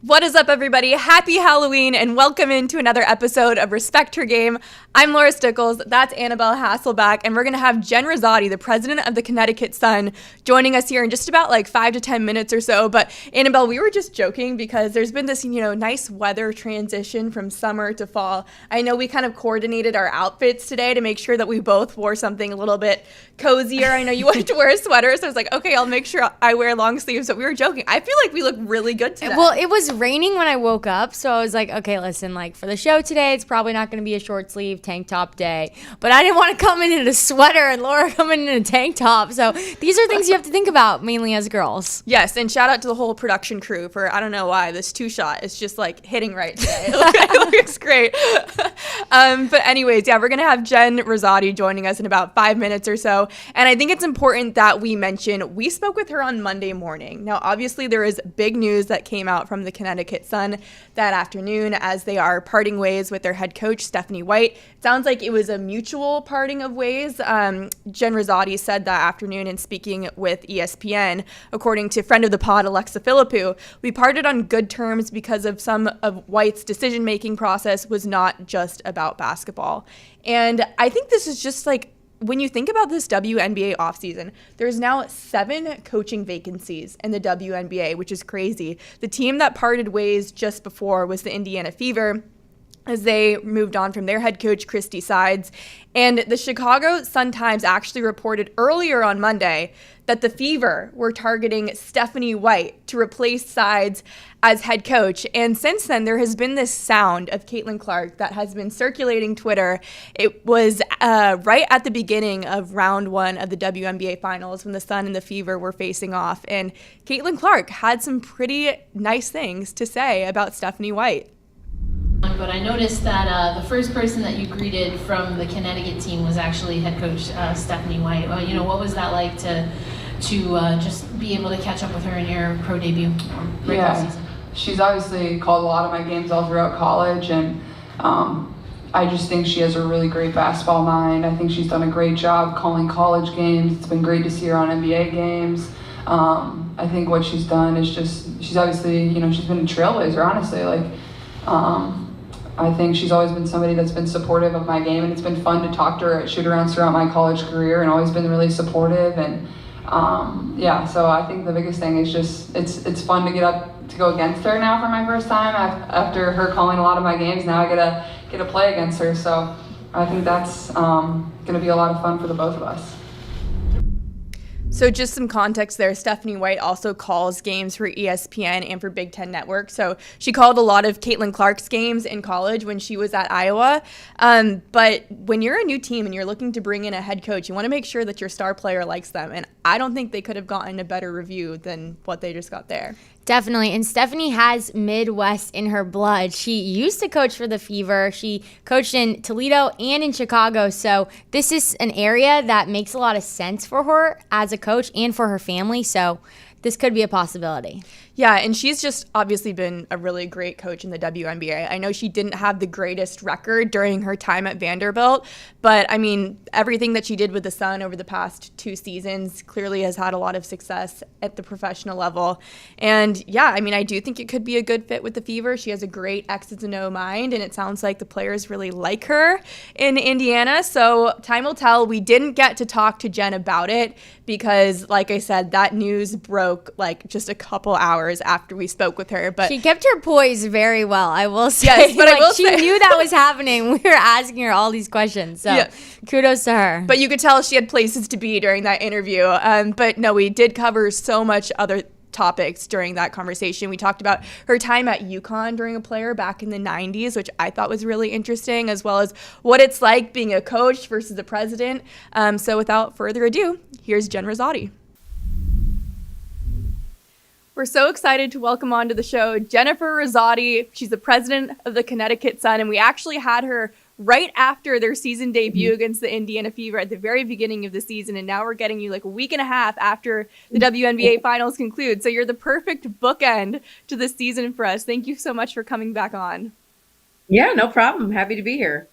What is up, everybody? Happy Halloween and welcome into another episode of Respect Her Game. I'm Laura Stickells, that's Annabelle Hasselbeck, and we're going to have Jen Rizzotti, the president of the Connecticut Sun, joining us here in just about 5 to 10 minutes or so. But Annabelle, we were just joking because there's been this, nice weather transition from summer to fall. I know we kind of coordinated our outfits today to make sure that we both wore something a little bit cozier. I know you wanted to wear a sweater, so I was like, okay, I'll make sure I wear long sleeves. But we were joking. I feel like we look really good today. Well, it was raining when I woke up, so I was like, okay, listen, for the show today, it's probably not going to be a short sleeve tank top day, but I didn't want to come in a sweater and Laura coming in a tank top, so these are things you have to think about, mainly as girls. Yes, and shout out to the whole production crew for, I don't know why, this two-shot is just hitting right today. It looks great. But anyways, yeah, we're going to have Jen Rizzotti joining us in about 5 minutes or so, and I think it's important that we mention, we spoke with her on Monday morning. Now, obviously, there is big news that came out from the Connecticut Sun that afternoon as they are parting ways with their head coach, Stephanie White. It sounds like it was a mutual parting of ways. Jen Rizzotti said that afternoon in speaking with ESPN, according to friend of the pod, Alexa Philippou, we parted on good terms because of some of White's decision-making process was not just about basketball. And I think this is just when you think about this WNBA offseason, there's now 7 coaching vacancies in the WNBA, which is crazy. The team that parted ways just before was the Indiana Fever, as they moved on from their head coach, Christy Sides. And the Chicago Sun-Times actually reported earlier on Monday that the Fever were targeting Stephanie White to replace Sides as head coach. And since then, there has been this sound of Caitlin Clark that has been circulating Twitter. It was right at the beginning of round 1 of the WNBA finals when the Sun and the Fever were facing off. And Caitlin Clark had some pretty nice things to say about Stephanie White. But I noticed that the first person that you greeted from the Connecticut team was actually head coach Stephanie White. What was that like to just be able to catch up with her in your pro debut regular season? She's obviously called a lot of my games all throughout college, and I just think she has a really great basketball mind. I think she's done a great job calling college games. It's been great to see her on NBA games. I think what she's done is she's obviously, she's been a trailblazer, honestly. I think she's always been somebody that's been supportive of my game, and it's been fun to talk to her at shoot-arounds throughout my college career, and always been really supportive. And so I think the biggest thing is just it's fun to go against her now for my first time after her calling a lot of my games. Now I get to play against her, so I think that's going to be a lot of fun for the both of us. So just some context there, Stephanie White also calls games for ESPN and for Big Ten Network. So she called a lot of Caitlin Clark's games in college when she was at Iowa. But when you're a new team and you're looking to bring in a head coach, you want to make sure that your star player likes them. And I don't think they could have gotten a better review than what they just got there. Definitely. And Stephanie has Midwest in her blood. She used to coach for the Fever. She coached in Toledo and in Chicago. So this is an area that makes a lot of sense for her as a coach and for her family. So this could be a possibility. Yeah, and she's just obviously been a really great coach in the WNBA. I know she didn't have the greatest record during her time at Vanderbilt, but I mean, everything that she did with the Sun over the past 2 seasons clearly has had a lot of success at the professional level. And yeah, I mean, I do think it could be a good fit with the Fever. She has a great X's and O mind, and it sounds like the players really like her in Indiana. So time will tell. We didn't get to talk to Jen about it because, like I said, that news broke just a couple hours after we spoke with her. But she kept her poise very well, I will say. Yes, but she knew that was happening. We were asking her all these questions, so kudos to her. But you could tell she had places to be during that interview. But no, we did cover so much other topics during that conversation. We talked about her time at UConn during a player back in the 90s, which I thought was really interesting, as well as what it's like being a coach versus a president. So without further ado, here's Jen Rizzotti. We're so excited to welcome onto the show Jennifer Rizzotti. She's the president of the Connecticut Sun, and we actually had her right after their season debut against the Indiana Fever at the very beginning of the season, and now we're getting you a week and a half after the WNBA finals conclude. So you're the perfect bookend to the season for us. Thank you so much for coming back on. Yeah, no problem. Happy to be here.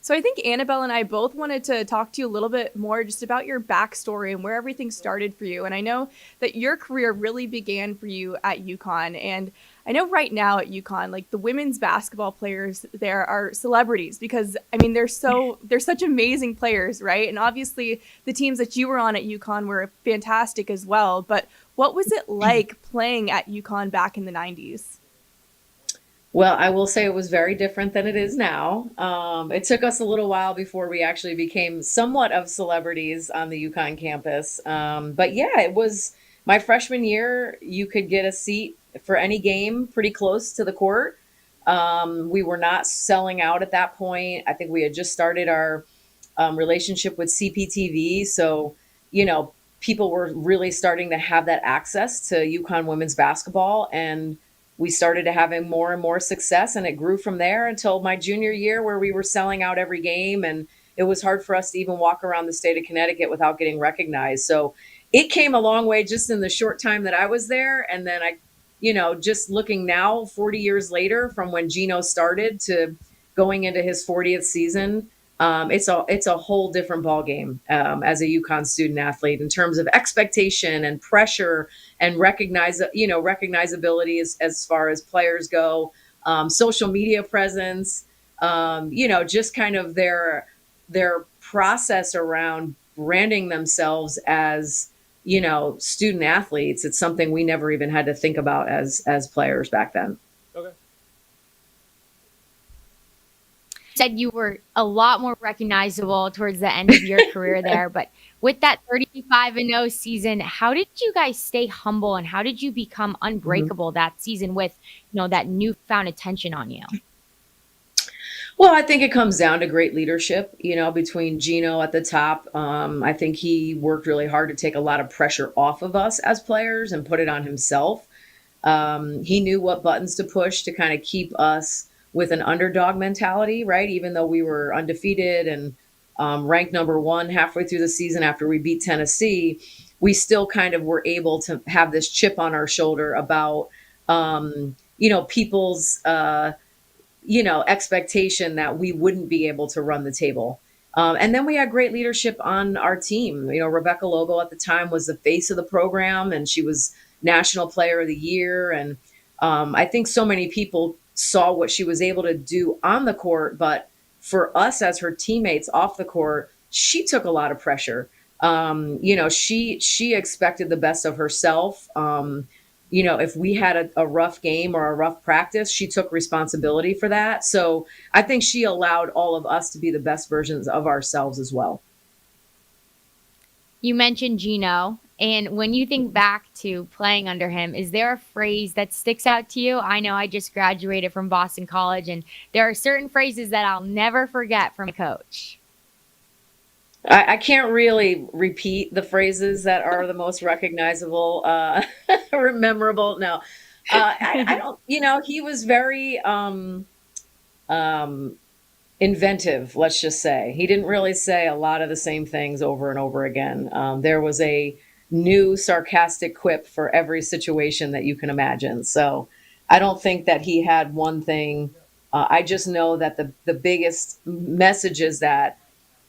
So I think Annabelle and I both wanted to talk to you a little bit more just about your backstory and where everything started for you. And I know that your career really began for you at UConn. And I know right now at UConn, like the women's basketball players there are celebrities because I mean they're such amazing players, right? And obviously the teams that you were on at UConn were fantastic as well. But what was it like playing at UConn back in the 90s? Well, I will say it was very different than it is now. It took us a little while before we actually became somewhat of celebrities on the UConn campus. But yeah, it was my freshman year. You could get a seat for any game pretty close to the court. We were not selling out at that point. I think we had just started our relationship with CPTV. So, people were really starting to have that access to UConn women's basketball. And we started to having more and more success, and it grew from there until my junior year where we were selling out every game, and it was hard for us to even walk around the state of Connecticut without getting recognized. So it came a long way just in the short time that I was there. And then just looking now 40 years later from when Gino started to going into his 40th season, it's a whole different ballgame as a UConn student athlete in terms of expectation and pressure and recognizability as far as players go, social media presence, just kind of their process around branding themselves as student athletes. It's something we never even had to think about as players back then. Okay. Said you were a lot more recognizable towards the end of your career there, but with that 35-0 season, how did you guys stay humble and how did you become unbreakable that season with, that newfound attention on you? Well, I think it comes down to great leadership, between Gino at the top. I think he worked really hard to take a lot of pressure off of us as players and put it on himself. He knew what buttons to push to kind of keep us with an underdog mentality, right? Even though we were undefeated and ranked number one halfway through the season after we beat Tennessee, we still kind of were able to have this chip on our shoulder about, people's, expectation that we wouldn't be able to run the table. And then we had great leadership on our team. Rebecca Logo at the time was the face of the program, and she was National Player of the Year. And I think so many people saw what she was able to do on the court, but for us as her teammates off the court, she took a lot of pressure. She expected the best of herself. If we had a rough game or a rough practice, she took responsibility for that. So I think she allowed all of us to be the best versions of ourselves as well. You mentioned Gino, and when you think back to playing under him, is there a phrase that sticks out to you? I know I just graduated from Boston College, and there are certain phrases that I'll never forget from a coach. I can't really repeat the phrases that are the most recognizable, or memorable. No, I don't, he was very inventive, let's just say. He didn't really say a lot of the same things over and over again. There was a new sarcastic quip for every situation that you can imagine. So I don't think that he had one thing. I just know that the biggest messages that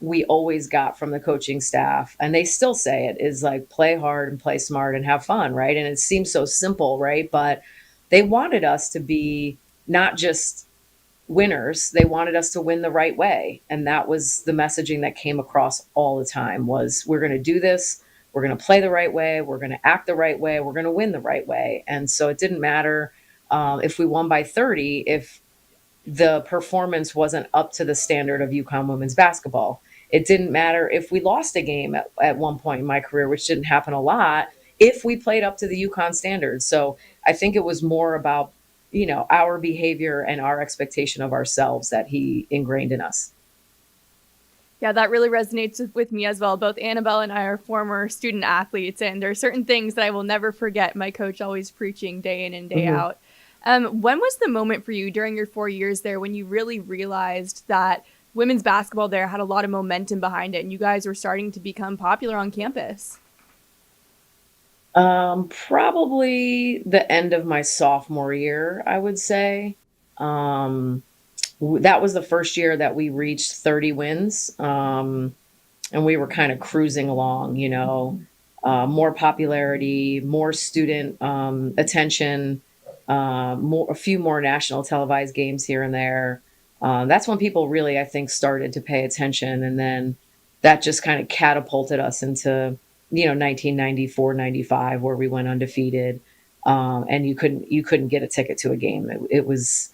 we always got from the coaching staff, and they still say it, is like play hard and play smart and have fun, right? And it seems so simple, right? But they wanted us to be not just winners, they wanted us to win the right way. And that was the messaging that came across all the time was, we're going to do this, we're going to play the right way, we're going to act the right way, we're going to win the right way. And so it didn't matter if we won by 30, if the performance wasn't up to the standard of UConn women's basketball. It didn't matter if we lost a game at one point in my career, which didn't happen a lot, if we played up to the UConn standards. So I think it was more about, our behavior and our expectation of ourselves that he ingrained in us. Yeah, that really resonates with me as well. Both Annabelle and I are former student athletes, and there are certain things that I will never forget my coach always preaching day in and day out. When was the moment for you during your 4 years there when you really realized that women's basketball there had a lot of momentum behind it and you guys were starting to become popular on campus? Probably the end of my sophomore year, I would say. that was the first year that we reached 30 wins. And we were kind of cruising along, more popularity, more student attention, a few more national televised games here and there. That's when people really, I think, started to pay attention. And then that just kind of catapulted us into, 1994, 95, where we went undefeated. And you couldn't get a ticket to a game. It was,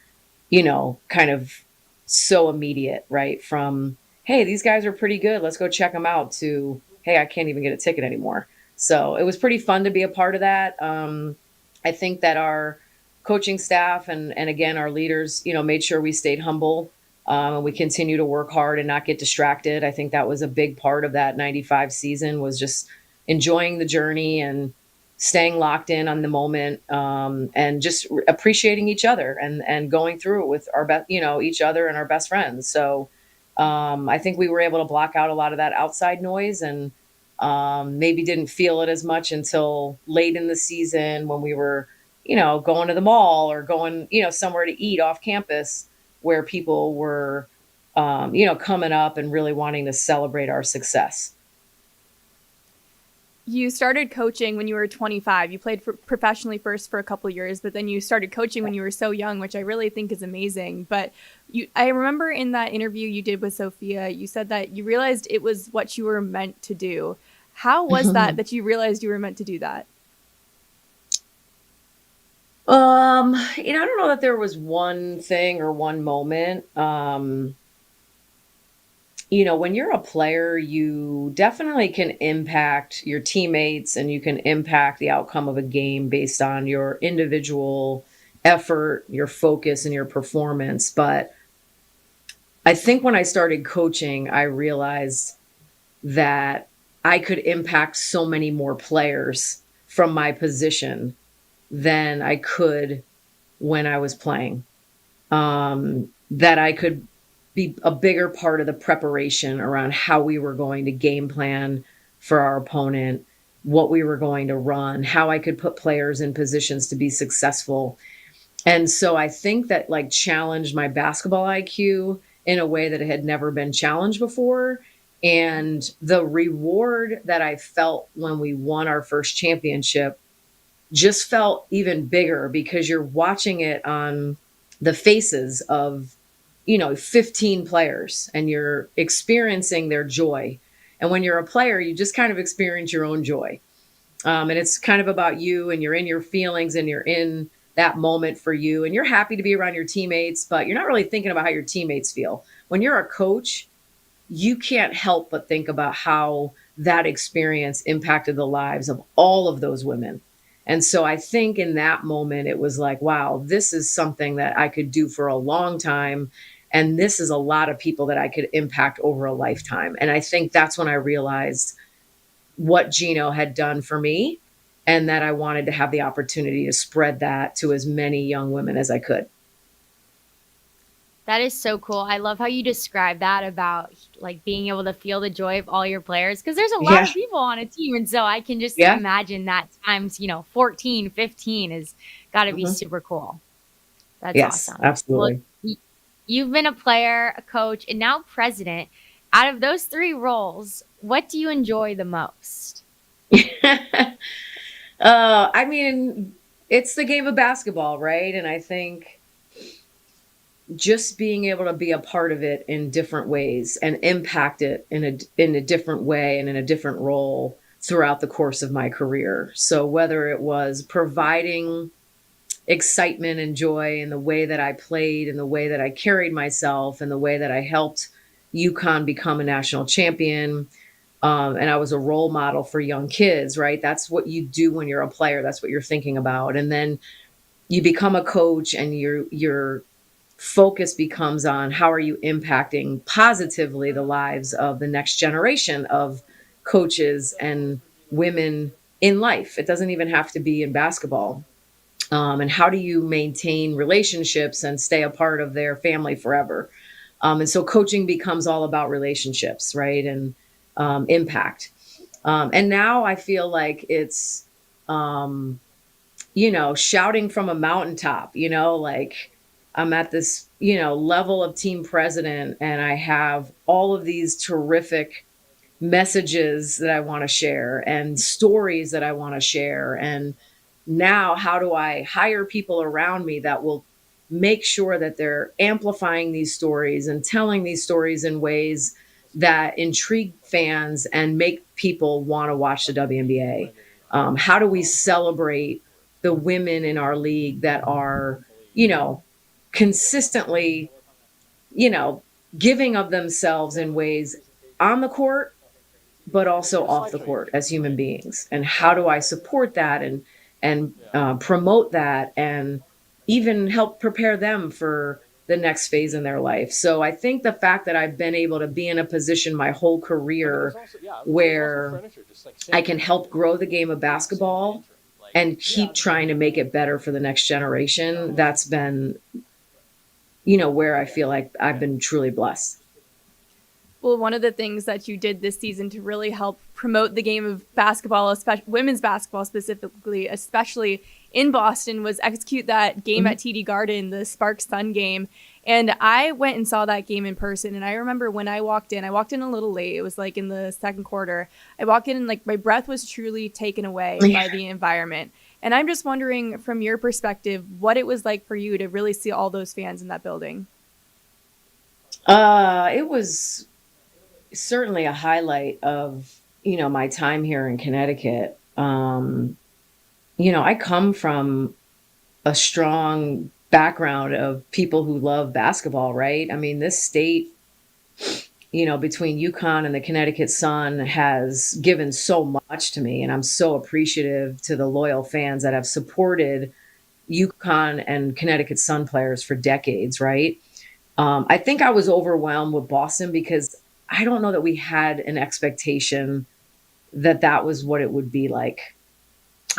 kind of so immediate, right? From, hey, these guys are pretty good, let's go check them out, to, hey, I can't even get a ticket anymore. So it was pretty fun to be a part of that. I think that our coaching staff and again, our leaders, made sure we stayed humble. And we continue to work hard and not get distracted. I think that was a big part of that 95 season, was just enjoying the journey and staying locked in on the moment, and just appreciating each other and going through it with each other and our best friends. So I think we were able to block out a lot of that outside noise, and maybe didn't feel it as much until late in the season, when we were, going to the mall or going, somewhere to eat off campus, where people were, coming up and really wanting to celebrate our success. You started coaching when you were 25. You played professionally first for a couple of years, but then you started coaching when you were so young, which I really think is amazing. But I remember in that interview you did with Sophia, you said that you realized it was what you were meant to do. How was that you realized you were meant to do that? I don't know that there was one thing or one moment. When you're a player, you definitely can impact your teammates, and you can impact the outcome of a game based on your individual effort, your focus, and your performance. But I think when I started coaching, I realized that I could impact so many more players from my position than I could when I was playing. That I could be a bigger part of the preparation around how we were going to game plan for our opponent, what we were going to run, how I could put players in positions to be successful. And so I think that challenged my basketball IQ in a way that it had never been challenged before. And the reward that I felt when we won our first championship just felt even bigger, because you're watching it on the faces of 15 players, and you're experiencing their joy. And when you're a player, you just kind of experience your own joy. And it's kind of about you, and you're in your feelings, and you're in that moment for you, and you're happy to be around your teammates, but you're not really thinking about how your teammates feel. When you're a coach, you can't help but think about how that experience impacted the lives of all of those women. And so I think in that moment, it was like, wow, this is something that I could do for a long time. And this is a lot of people that I could impact over a lifetime. And I think that's when I realized what Gino had done for me, and that I wanted to have the opportunity to spread that to as many young women as I could. That is so cool. I love how you describe that about being able to feel the joy of all your players, because there's a lot of people on a team. And so I can just imagine that times, 14, 15 has got to be super cool. That's awesome. Absolutely. Well, you've been a player, a coach, and now president. Out of those three roles, what do you enjoy the most? I mean, it's the game of basketball, right? And I think just being able to be a part of it in different ways and impact it in a different way and in a different role throughout the course of my career. So whether it was providing excitement and joy in the way that I played, and the way that I carried myself, and the way that I helped UConn become a national champion, and I was a role model for young kids, right? That's what you do when you're a player. That's what you're thinking about. And then you become a coach, and your focus becomes on how are you impacting positively the lives of the next generation of coaches and women in life. It doesn't even have to be in basketball. And how do you maintain relationships and stay a part of their family forever? And so coaching becomes all about relationships, right? And impact. And now I feel like it's, shouting from a mountaintop, I'm at this, level of team president, and I have all of these terrific messages that I want to share and stories that I want to share. And now, how do I hire people around me that will make sure that they're amplifying these stories and telling these stories in ways that intrigue fans and make people want to watch the WNBA? How do we celebrate the women in our league that are, you know, consistently, you know, giving of themselves in ways on the court, but also off the court as human beings? And how do I support that and promote that and even help prepare them for the next phase in their life? So I think the fact that I've been able to be in a position my whole career where I can help grow the game of basketball and keep trying to make it better for the next generation, that's been, where I feel like I've been truly blessed. Well, one of the things that you did this season to really help promote the game of basketball, especially women's basketball specifically, especially in Boston, was execute that game at TD Garden, the Sparks Sun game. And I went and saw that game in person. And I remember when I walked in a little late. It was like in the second quarter. I walked in and like my breath was truly taken away by the environment. And I'm just wondering from your perspective, what it was like for you to really see all those fans in that building. It was certainly a highlight of, my time here in Connecticut. I come from a strong background of people who love basketball, right? I mean, this state, between UConn and the Connecticut Sun has given so much to me. And I'm so appreciative to the loyal fans that have supported UConn and Connecticut Sun players for decades, right? I think I was overwhelmed with Boston because I don't know that we had an expectation that that was what it would be like.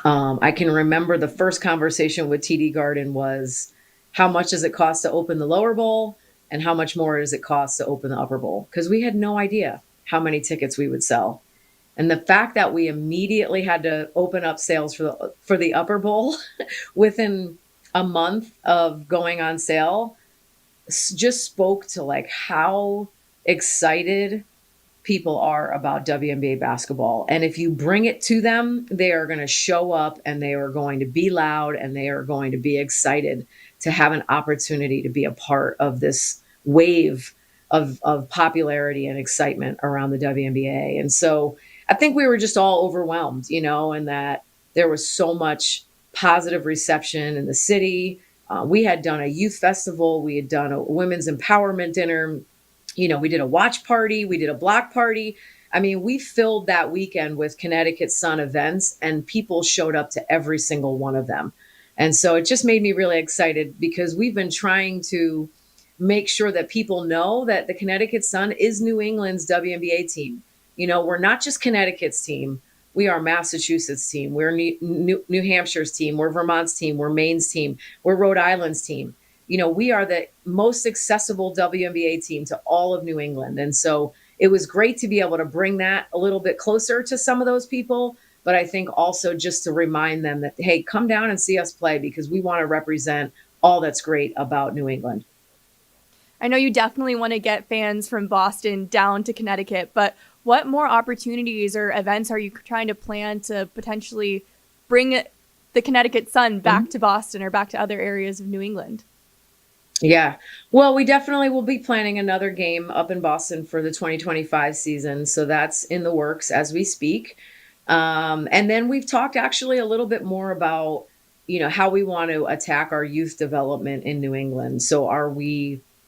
I can remember the first conversation with TD Garden was, how much does it cost to open the lower bowl? And how much more does it cost to open the upper bowl? Because we had no idea how many tickets we would sell. And the fact that we immediately had to open up sales for the upper bowl within a month of going on sale just spoke to like how excited people are about WNBA basketball. And if you bring it to them, they are going to show up and they are going to be loud and they are going to be excited to have an opportunity to be a part of this wave of popularity and excitement around the WNBA. And so I think we were just all overwhelmed, and that there was so much positive reception in the city. We had done a youth festival. We had done a women's empowerment dinner. We did a watch party. We did a block party. I mean, we filled that weekend with Connecticut Sun events and people showed up to every single one of them. And so it just made me really excited because we've been trying to make sure that people know that the Connecticut Sun is New England's WNBA team. We're not just Connecticut's team. We are Massachusetts' team. We're New Hampshire's team. We're Vermont's team. We're Maine's team. We're Rhode Island's team. We are the most accessible WNBA team to all of New England. And so it was great to be able to bring that a little bit closer to some of those people. But I think also just to remind them that, hey, come down and see us play because we want to represent all that's great about New England. I know you definitely want to get fans from Boston down to Connecticut, but what more opportunities or events are you trying to plan to potentially bring the Connecticut Sun back to Boston or back to other areas of New England? Yeah, well, we definitely will be planning another game up in Boston for the 2025 season. So that's in the works as we speak. And then we've talked actually a little bit more about, how we want to attack our youth development in New England. So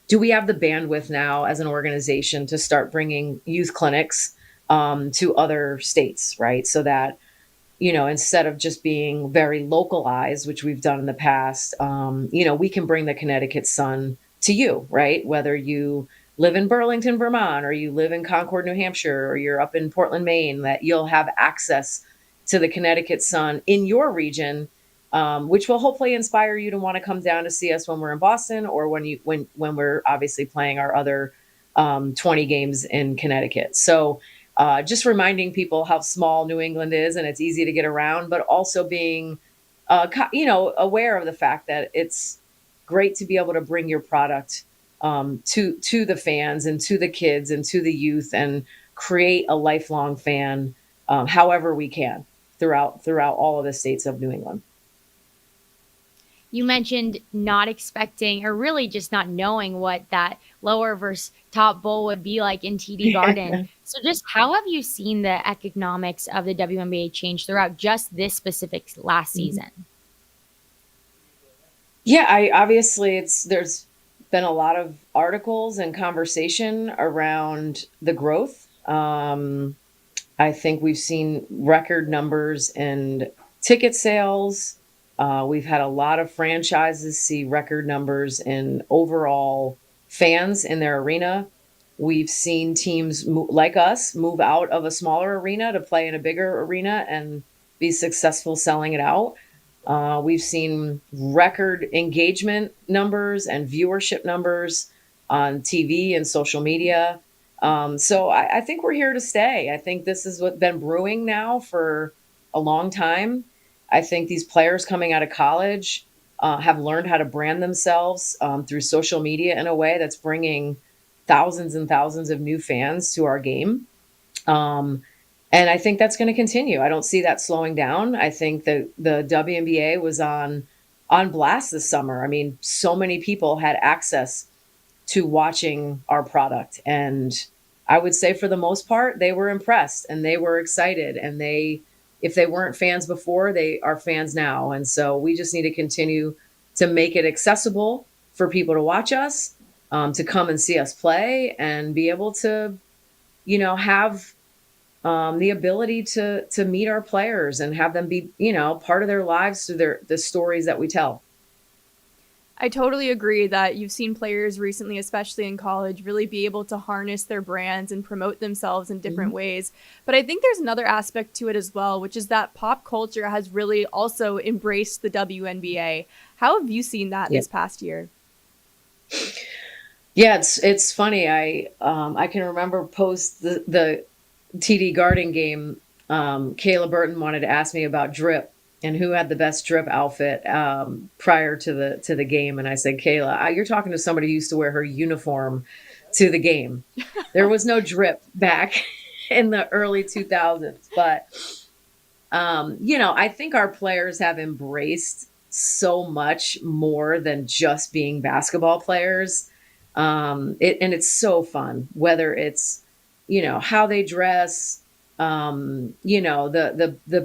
do we have the bandwidth now as an organization to start bringing youth clinics to other states, right? So that, instead of just being very localized, which we've done in the past, we can bring the Connecticut Sun to you, right? Whether you live in Burlington, Vermont, or you live in Concord, New Hampshire, or you're up in Portland, Maine, that you'll have access to the Connecticut Sun in your region, which will hopefully inspire you to want to come down to see us when we're in Boston or when we're obviously playing our other 20 games in Connecticut. So just reminding people how small New England is and it's easy to get around, but also being, aware of the fact that it's great to be able to bring your product to the fans and to the kids and to the youth and create a lifelong fan, however we can throughout all of the states of New England. You mentioned not expecting or really just not knowing what that lower versus top bowl would be like in TD Garden. So just how have you seen the economics of the WNBA change throughout just this specific last season? Yeah, there's been a lot of articles and conversation around the growth. I think we've seen record numbers in ticket sales. We've had a lot of franchises see record numbers in overall fans in their arena. We've seen teams like us move out of a smaller arena to play in a bigger arena and be successful selling it out. We've seen record engagement numbers and viewership numbers on TV and social media. So I think we're here to stay. I think this is what's been brewing now for a long time. I think these players coming out of college have learned how to brand themselves through social media in a way that's bringing thousands and thousands of new fans to our game. And I think that's going to continue. I don't see that slowing down. I think that the WNBA was on blast this summer. I mean, so many people had access to watching our product. And I would say for the most part, they were impressed and they were excited. And if they weren't fans before, they are fans now. And so we just need to continue to make it accessible for people to watch us, to come and see us play and be able to, have the ability to meet our players and have them be, part of their lives through the stories that we tell. I totally agree that you've seen players recently, especially in college, really be able to harness their brands and promote themselves in different ways. But I think there's another aspect to it as well, which is that pop culture has really also embraced the WNBA. How have you seen that this past year? Yeah, it's funny. I can remember post the TD Garden game, Kayla Burton wanted to ask me about drip and who had the best drip outfit prior to the game. And I said, Kayla, you're talking to somebody who used to wear her uniform to the game. There was no drip back in the early 2000s. But, I think our players have embraced so much more than just being basketball players. And it's so fun, whether it's, how they dress, the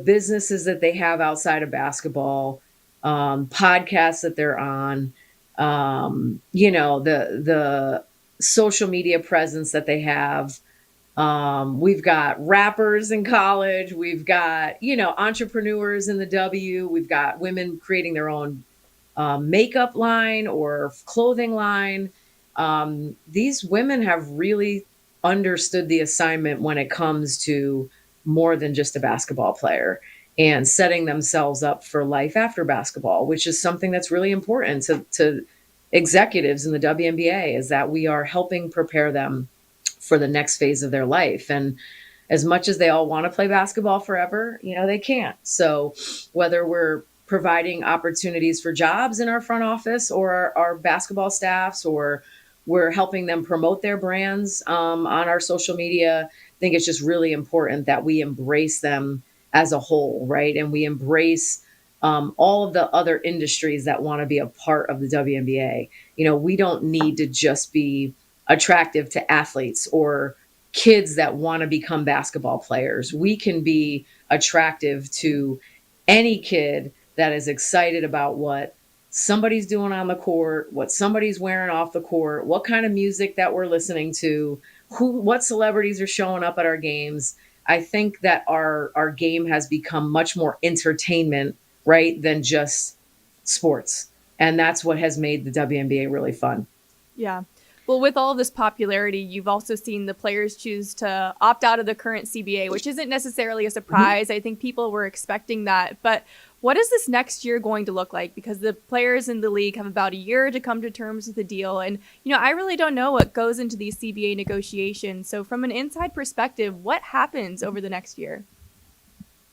businesses that they have outside of basketball, podcasts that they're on, the social media presence that they have. We've got rappers in college. We've got, entrepreneurs in the W. We've got women creating their own makeup line or clothing line. These women have really understood the assignment when it comes to more than just a basketball player and setting themselves up for life after basketball, which is something that's really important to executives in the WNBA, is that we are helping prepare them for the next phase of their life. And as much as they all want to play basketball forever, they can't. So whether we're providing opportunities for jobs in our front office or our basketball staffs, or we're helping them promote their brands on our social media, I think it's just really important that we embrace them as a whole, right? And we embrace all of the other industries that want to be a part of the WNBA. We don't need to just be attractive to athletes or kids that want to become basketball players. We can be attractive to any kid that is excited about what somebody's doing on the court, what somebody's wearing off the court, what kind of music that we're listening to, what celebrities are showing up at our games. I think that our game has become much more entertainment, right, than just sports. And that's what has made the WNBA really fun. Yeah. Well, with all of this popularity, you've also seen the players choose to opt out of the current CBA, which isn't necessarily a surprise. I think people were expecting that. But what is this next year going to look like? Because the players in the league have about a year to come to terms with the deal. And, I really don't know what goes into these CBA negotiations. So from an inside perspective, what happens over the next year?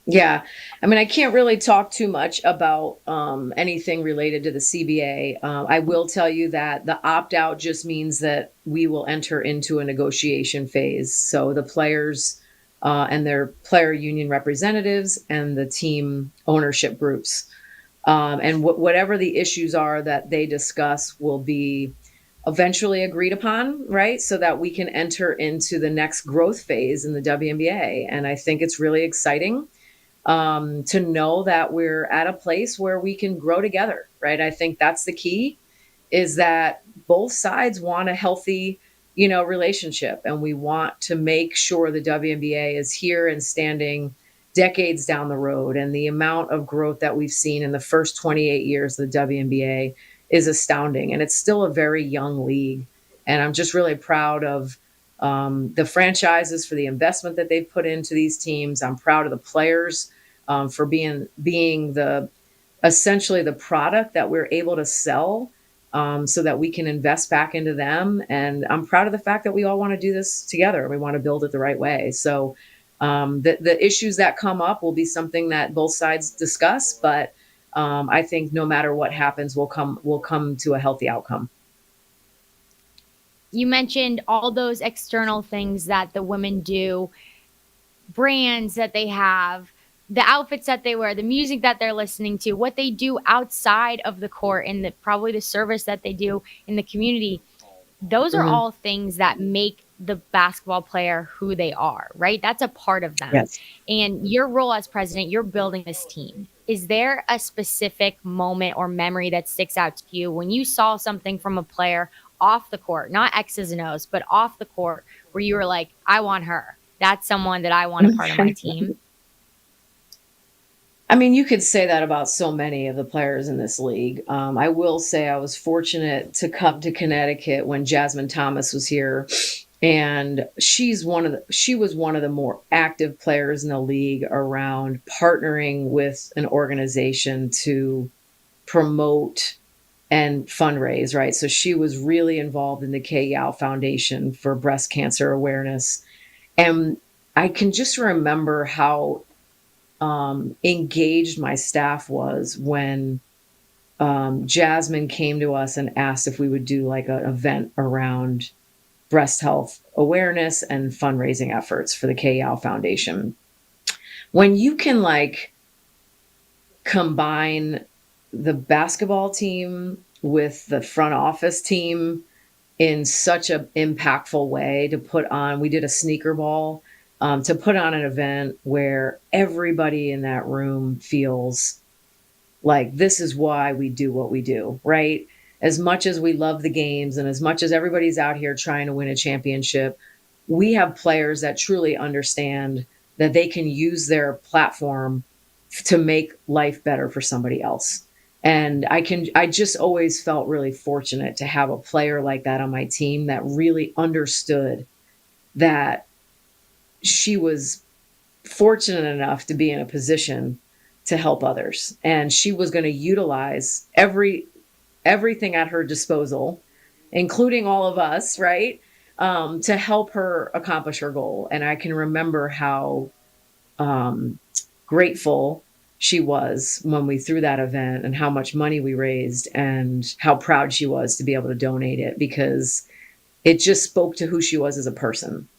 Yeah. I mean, I can't really talk too much about anything related to the CBA. I will tell you that the opt out just means that we will enter into a negotiation phase. So the players and their player union representatives and the team ownership groups. And whatever the issues are that they discuss will be eventually agreed upon, right? So that we can enter into the next growth phase in the WNBA. And I think it's really exciting to know that we're at a place where we can grow together, right? I think that's the key, is that both sides want a healthy, relationship, and we want to make sure the WNBA is here and standing decades down the road. And the amount of growth that we've seen in the first 28 years of the WNBA is astounding, and it's still a very young league. And I'm just really proud of the franchises for the investment that they've put into these teams. I'm proud of the players for being the essentially the product that we're able to sell, so that we can invest back into them. And I'm proud of the fact that we all want to do this together. We want to build it the right way. So the issues that come up will be something that both sides discuss, but I think no matter what happens, we'll come to a healthy outcome. You mentioned all those external things that the women do, brands that they have, the outfits that they wear, the music that they're listening to, what they do outside of the court, and probably the service that they do in the community. Those are all things that make the basketball player who they are, right? That's a part of them. Yes. And your role as president, you're building this team. Is there a specific moment or memory that sticks out to you when you saw something from a player off the court, not X's and O's, but off the court, where you were like, I want her. That's someone that I want a part of my team? I mean, you could say that about so many of the players in this league. I will say I was fortunate to come to Connecticut when Jasmine Thomas was here, and she was one of the more active players in the league around partnering with an organization to promote and fundraise, right? So she was really involved in the Kay Yow Foundation for breast cancer awareness. And I can just remember how engaged my staff was when Jasmine came to us and asked if we would do like an event around breast health awareness and fundraising efforts for the Kay Yow Foundation. When you can like combine the basketball team with the front office team in such an impactful way to put on, we did a sneaker ball, to put on an event where everybody in that room feels like this is why we do what we do, right? As much as we love the games and as much as everybody's out here trying to win a championship, we have players that truly understand that they can use their platform to make life better for somebody else. And I just always felt really fortunate to have a player like that on my team that really understood that she was fortunate enough to be in a position to help others. And she was going to utilize everything at her disposal, including all of us, right? To help her accomplish her goal. And I can remember how grateful she was when we threw that event and how much money we raised and how proud she was to be able to donate it, because it just spoke to who she was as a person.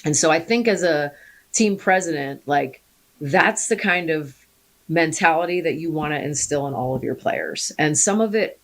And so I think as a team president, like that's the kind of mentality that you want to instill in all of your players. And some of it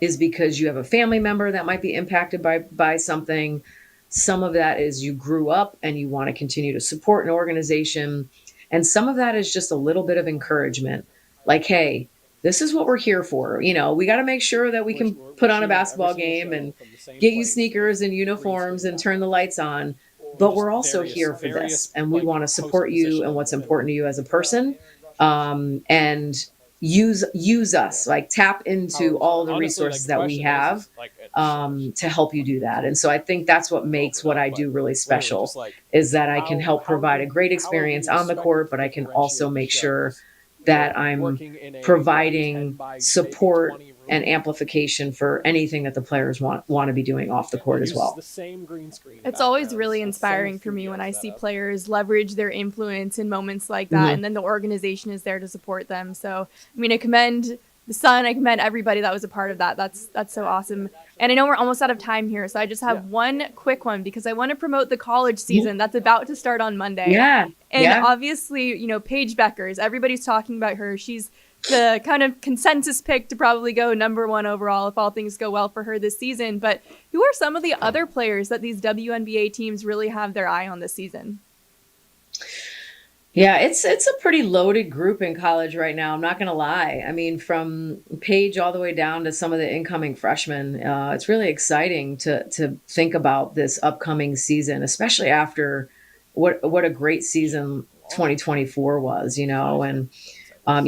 is because you have a family member that might be impacted by something. Some of that is you grew up and you want to continue to support an organization. And some of that is just a little bit of encouragement. Like, hey, this is what we're here for. You know, we got to make sure that we can put on a basketball game and get you sneakers and uniforms and turn the lights on. But we're also here for this, and we want to support you and what's important to you as a person, and use us, like tap into all the resources that we have to help you do that. And so I think that's what makes what I do really special, is that I can help provide a great experience on the court, but I can also make sure that I'm providing support and amplification for anything that the players want to be doing off the court as well. The same green screen it's always really inspiring for me when I see players leverage their influence in moments like that, and then the organization is there to support them. So, I mean, I commend the Sun. I commend everybody that was a part of that. That's so awesome. And I know we're almost out of time here, so I just have one quick one because I want to promote the college season that's about to start on Monday. And obviously, Paige Beckers, everybody's talking about her. She's the kind of consensus pick to probably go number 1 overall if all things go well for her this season. But who are some of the other players that these WNBA teams really have their eye on this season? Yeah, it's a pretty loaded group in college right now. I'm not going to lie. I mean, from Paige all the way down to some of the incoming freshmen, it's really exciting to think about this upcoming season, especially after what a great season 2024 was, and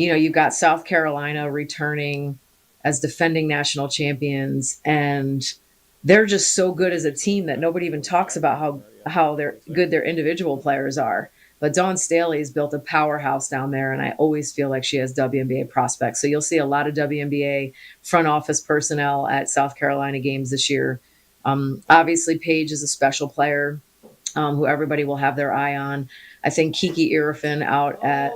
you've got South Carolina returning as defending national champions, and they're just so good as a team that nobody even talks about how they're good their individual players are. But Dawn Staley's built a powerhouse down there, and I always feel like she has WNBA prospects. So you'll see a lot of WNBA front office personnel at South Carolina games this year. Obviously, Paige is a special player who everybody will have their eye on. I think Kiki Irifin out at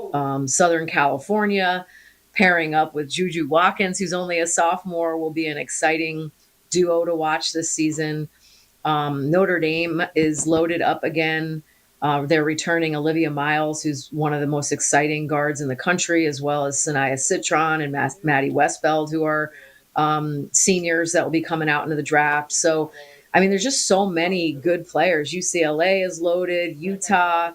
Southern California, pairing up with Juju Watkins, who's only a sophomore, will be an exciting duo to watch this season. Notre Dame is loaded up again. They're returning Olivia Miles, who's one of the most exciting guards in the country, as well as Sanaya Citron and Maddie Westfeld, who are seniors that will be coming out into the draft. So, I mean, there's just so many good players. UCLA is loaded, Utah.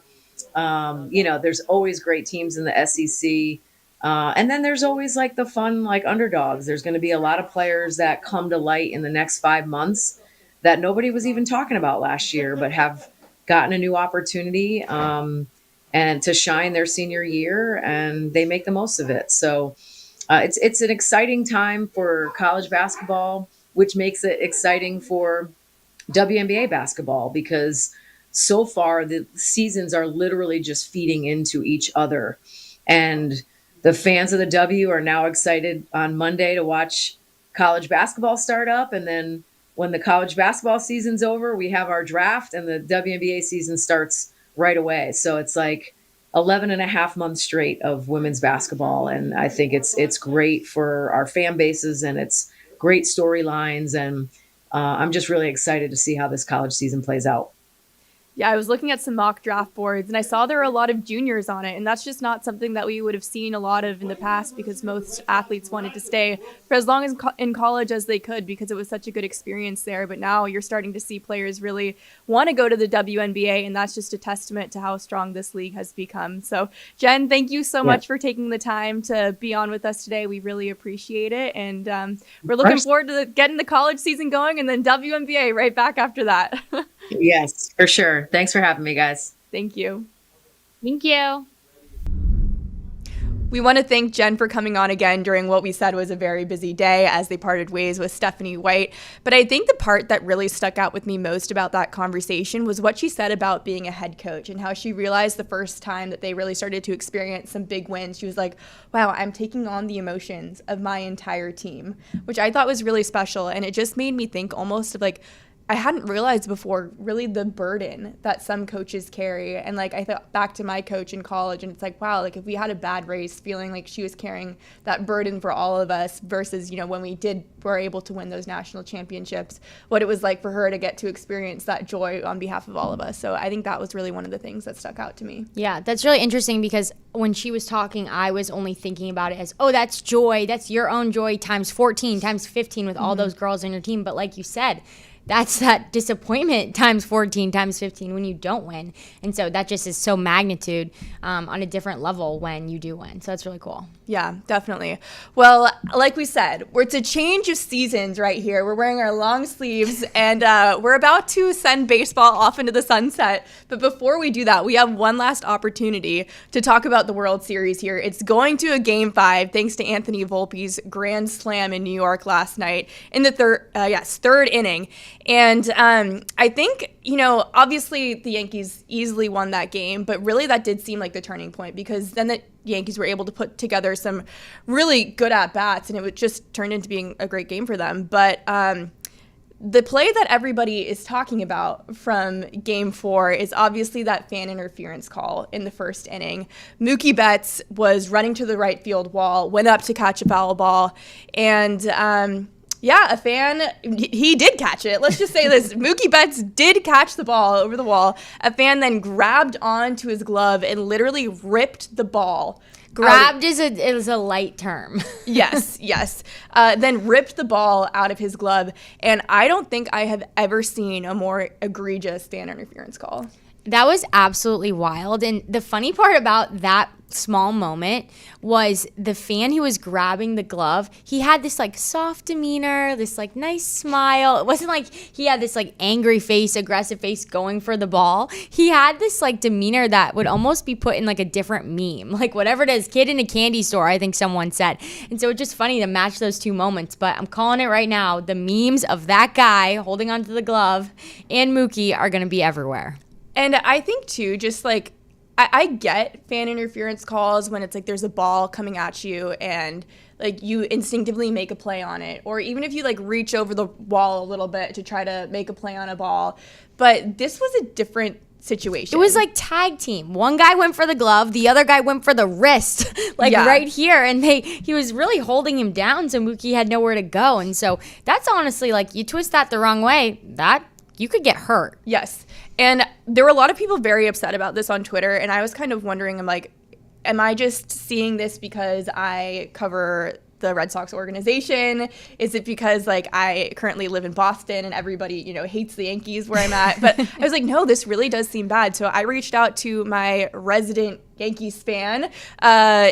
There's always great teams in the SEC. And then there's always like the fun, like underdogs. There's going to be a lot of players that come to light in the next 5 months that nobody was even talking about last year, but have gotten a new opportunity and to shine their senior year, and they make the most of it. So it's an exciting time for college basketball, which makes it exciting for WNBA basketball, because so far the seasons are literally just feeding into each other. And the fans of the W are now excited on Monday to watch college basketball start up. And then when the college basketball season's over, we have our draft and the WNBA season starts right away. So it's like 11 and a half months straight of women's basketball. And I think it's great for our fan bases, and it's great storylines. And I'm just really excited to see how this college season plays out. Yeah, I was looking at some mock draft boards and I saw there were a lot of juniors on it. And that's just not something that we would have seen a lot of in the past, because most athletes wanted to stay for as long as in college as they could, because it was such a good experience there. But now you're starting to see players really want to go to the WNBA. And that's just a testament to how strong this league has become. So, Jen, thank you so much for taking the time to be on with us today. We really appreciate it. And we're looking forward to getting the college season going, and then WNBA right back after that. Yes, for sure. Thanks for having me, guys. Thank you. Thank you. We want to thank Jen for coming on again during what we said was a very busy day as they parted ways with Stephanie White. But I think the part that really stuck out with me most about that conversation was what she said about being a head coach, and how she realized the first time that they really started to experience some big wins, she was like, wow, I'm taking on the emotions of my entire team, which I thought was really special. And it just made me think almost of like, I hadn't realized before really the burden that some coaches carry. And like, I thought back to my coach in college, and it's like, wow, like if we had a bad race, feeling like she was carrying that burden for all of us, versus, when we were able to win those national championships, what it was like for her to get to experience that joy on behalf of all of us. So I think that was really one of the things that stuck out to me. Yeah, that's really interesting, because when she was talking, I was only thinking about it as, oh, that's joy. That's your own joy times 14, times 15 with all those girls on your team. But like you said, that's that disappointment times 14, times 15 when you don't win. And so that just is so magnitude on a different level when you do win. So that's really cool. Yeah, definitely. Well, like we said, it's a change of seasons right here. We're wearing our long sleeves, and we're about to send baseball off into the sunset. But before we do that, we have one last opportunity to talk about the World Series here. It's going to a Game 5 thanks to Anthony Volpe's grand slam in New York last night in the third inning. And I think, obviously the Yankees easily won that game, but really that did seem like the turning point, because then Yankees were able to put together some really good at-bats, and it just turned into being a great game for them. But the play that everybody is talking about from Game 4 is obviously that fan interference call in the first inning. Mookie Betts was running to the right field wall, went up to catch a foul ball, and a fan, he did catch it. Let's just say this. Mookie Betts did catch the ball over the wall. A fan then grabbed onto his glove and literally ripped the ball. Grabbed is a light term. Yes. Then ripped the ball out of his glove. And I don't think I have ever seen a more egregious fan interference call. That was absolutely wild. And the funny part about that small moment was the fan who was grabbing the glove, he had this like soft demeanor, this like nice smile. It wasn't like he had this like angry face, aggressive face going for the ball. He had this like demeanor that would almost be put in like a different meme, like whatever it is, kid in a candy store, I think someone said. And so it's just funny to match those two moments. But I'm calling it right now, the memes of that guy holding onto the glove and Mookie are going to be everywhere. And I think, too, just like, I get fan interference calls when it's like there's a ball coming at you and like you instinctively make a play on it. Or even if you like reach over the wall a little bit to try to make a play on a ball. But this was a different situation. It was like tag team. One guy went for the glove, the other guy went for the wrist, right here. And he was really holding him down, so Mookie had nowhere to go. And so that's honestly like you twist that the wrong way, that you could get hurt. Yes. And there were a lot of people very upset about this on Twitter, and I was kind of wondering, I'm like, am I just seeing this because I cover the Red Sox organization? Is it because like I currently live in Boston and everybody, hates the Yankees where I'm at? But I was like, no, this really does seem bad. So I reached out to my resident Yankees fan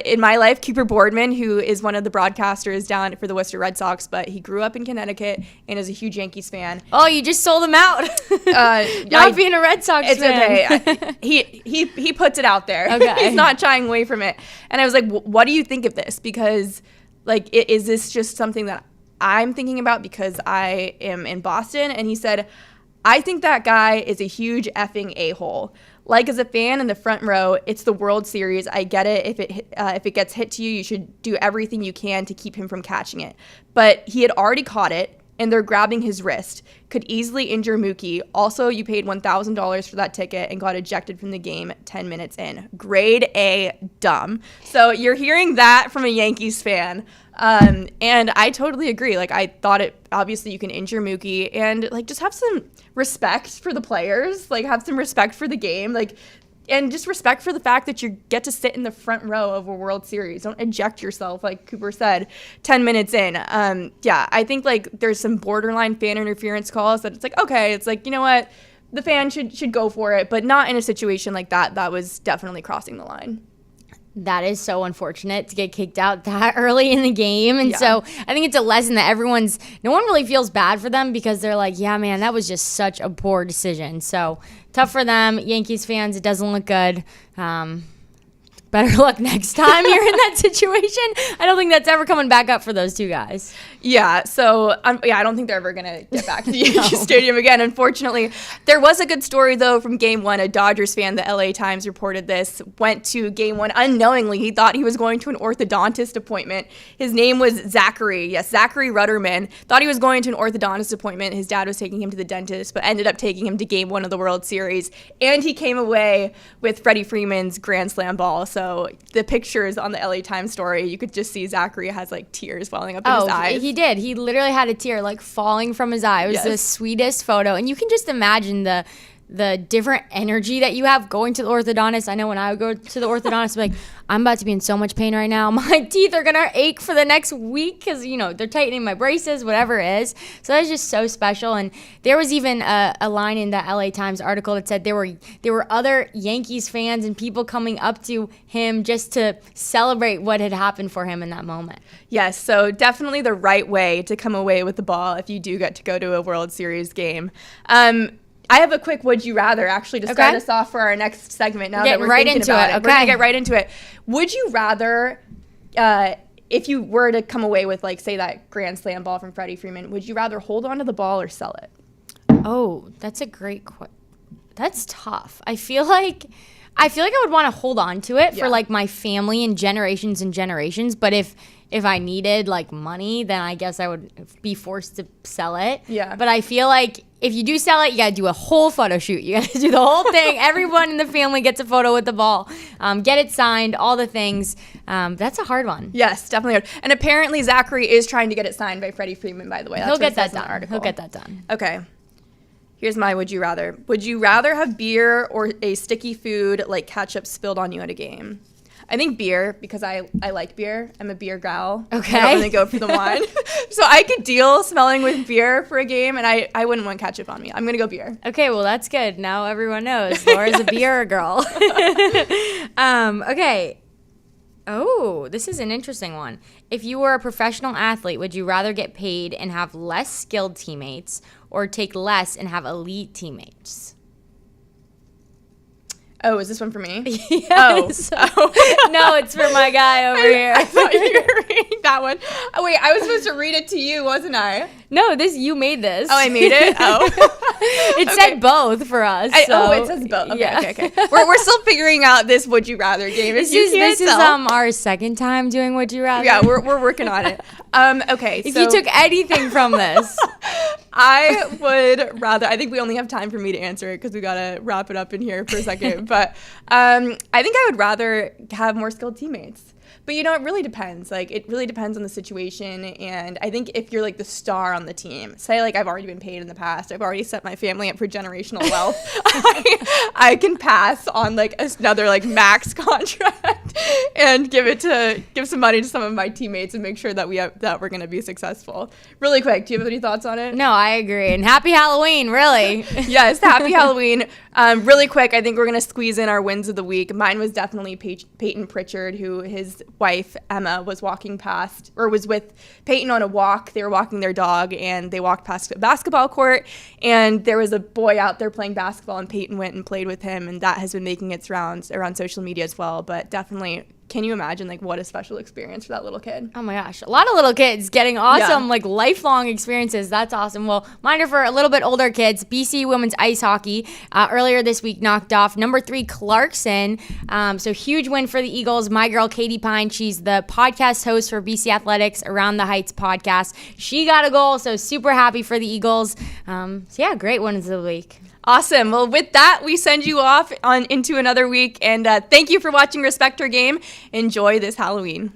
in my life, Cooper Boardman, who is one of the broadcasters down for the Worcester Red Sox, but he grew up in Connecticut and is a huge Yankees fan. Oh, you just sold him out. Not being a Red Sox fan. It's okay. He puts it out there. Okay. He's not shying away from it. And I was like, what do you think of this? Because like, is this just something that I'm thinking about because I am in Boston? And he said, I think that guy is a huge effing a-hole. Like, as a fan in the front row, it's the World Series. I get it. If it gets hit to you, you should do everything you can to keep him from catching it. But he had already caught it, and they're grabbing his wrist. Could easily injure Mookie. Also, you paid $1,000 for that ticket and got ejected from the game 10 minutes in. Grade A, dumb. So you're hearing that from a Yankees fan. And I totally agree. Like, I thought obviously you can injure Mookie and like just have some respect for the players, like have some respect for the game, like, and just respect for the fact that you get to sit in the front row of a World Series. Don't eject yourself, like Cooper said, 10 minutes in. I think like there's some borderline fan interference calls that it's like, okay, it's like, you know what, the fan should go for it, but not in a situation like that. That was definitely crossing the line. That is so unfortunate to get kicked out that early in the game. And so I think it's a lesson that no one really feels bad for them because they're like, yeah, man, that was just such a poor decision. So tough for them. Yankees fans, it doesn't look good. Better luck next time you're in that situation. I don't think that's ever coming back up for those two guys. Yeah, so I don't think they're ever going to get back to the Yankee Stadium again, unfortunately. There was a good story, though, from Game 1. A Dodgers fan, the LA Times reported this, went to Game 1 unknowingly. He thought he was going to an orthodontist appointment. His name was Zachary. Yes, Zachary Rudderman. Thought he was going to an orthodontist appointment. His dad was taking him to the dentist, but ended up taking him to Game 1 of the World Series. And he came away with Freddie Freeman's Grand Slam ball. So the pictures on the LA Times story, you could just see Zachary has like tears welling up in his eyes. He did. He literally had a tear like falling from his eye. It was the sweetest photo. And you can just imagine the different energy that you have going to the orthodontist. I know when I would go to the orthodontist, I'm like, I'm about to be in so much pain right now. My teeth are going to ache for the next week because, they're tightening my braces, whatever it is. So that was just so special. And there was even a line in the LA Times article that said there were other Yankees fans and people coming up to him just to celebrate what had happened for him in that moment. Yes, so definitely the right way to come away with the ball if you do get to go to a World Series game. I have a quick would you rather actually to start us off for our next segment now that we're thinking about it. We're going to get right into it. Would you rather, if you were to come away with, like, say, that Grand Slam ball from Freddie Freeman, would you rather hold on to the ball or sell it? Oh, that's a great question. That's tough. I feel like I feel like I would want to hold on to it Yeah. for like my family and generations. But if I needed like money, then I guess I would be forced to sell it. Yeah. But I feel like if you do sell it, you got to do a whole photo shoot. You got to do the whole thing. Everyone in the family gets a photo with the ball. Get it signed, all the things. That's a hard one. Yes, definitely hard. And apparently Zachary is trying to get it signed by Freddie Freeman, by the way. That's He'll what it get that says in the done. article. He'll get that done. Okay. Here's my would you rather. Would you rather have beer or a sticky food like ketchup spilled on you at a game? I think beer, because I like beer. I'm a beer gal. Okay. I don't really go for the wine. So I could deal smelling with beer for a game, and I wouldn't want ketchup on me. I'm going to go beer. Okay, well, that's good. Now everyone knows Laura's a beer girl. Okay. Oh, this is an interesting one. If you were a professional athlete, would you rather get paid and have less skilled teammates or take less and have elite teammates? Oh, is this one for me? Yes. Oh. No, it's for my guy over here. I thought you were reading that one. Oh, wait, I was supposed to read it to you, wasn't I? No, you made this. Oh, I made it? Oh. It said both for us. Oh, so- it says both. Okay, yeah. okay. We're still figuring out this would you rather game. If This is our second time doing Would You Rather. Yeah, we're working on it. Okay, If so you took anything from this. I would rather. I think we only have time for me to answer it because we gotta wrap it up in here for a second. But I think I would rather have more skilled teammates. But you know, it really depends. Like, it really depends on the situation. And I think if you're like the star on the team, say like I've already been paid in the past, I've already set my family up for generational wealth. I can pass on like another like max contract and give some money to some of my teammates and make sure that we're gonna be successful. Really quick, do you have any thoughts on it? No, I agree. And happy Halloween, really. Yes, happy Halloween. Really quick, I think we're going to squeeze in our wins of the week. Mine was definitely Peyton Pritchard, who his wife, Emma, was walking past, or was with Peyton on a walk. They were walking their dog, and they walked past a basketball court, and there was a boy out there playing basketball, and Peyton went and played with him, and that has been making its rounds around social media as well. But definitely, can you imagine like what a special experience for that little kid? Oh my gosh, a lot of little kids getting awesome, like lifelong experiences. That's awesome. Well, mine are for a little bit older kids. BC women's ice hockey earlier this week knocked off number 3 Clarkson. So huge win for the Eagles. My girl Katie Pine, she's the podcast host for BC Athletics Around the Heights podcast. She got a goal, so super happy for the Eagles. So yeah, great wins of the week. Awesome. Well, with that, we send you off into another week. And thank you for watching Respect Her Game. Enjoy this Halloween.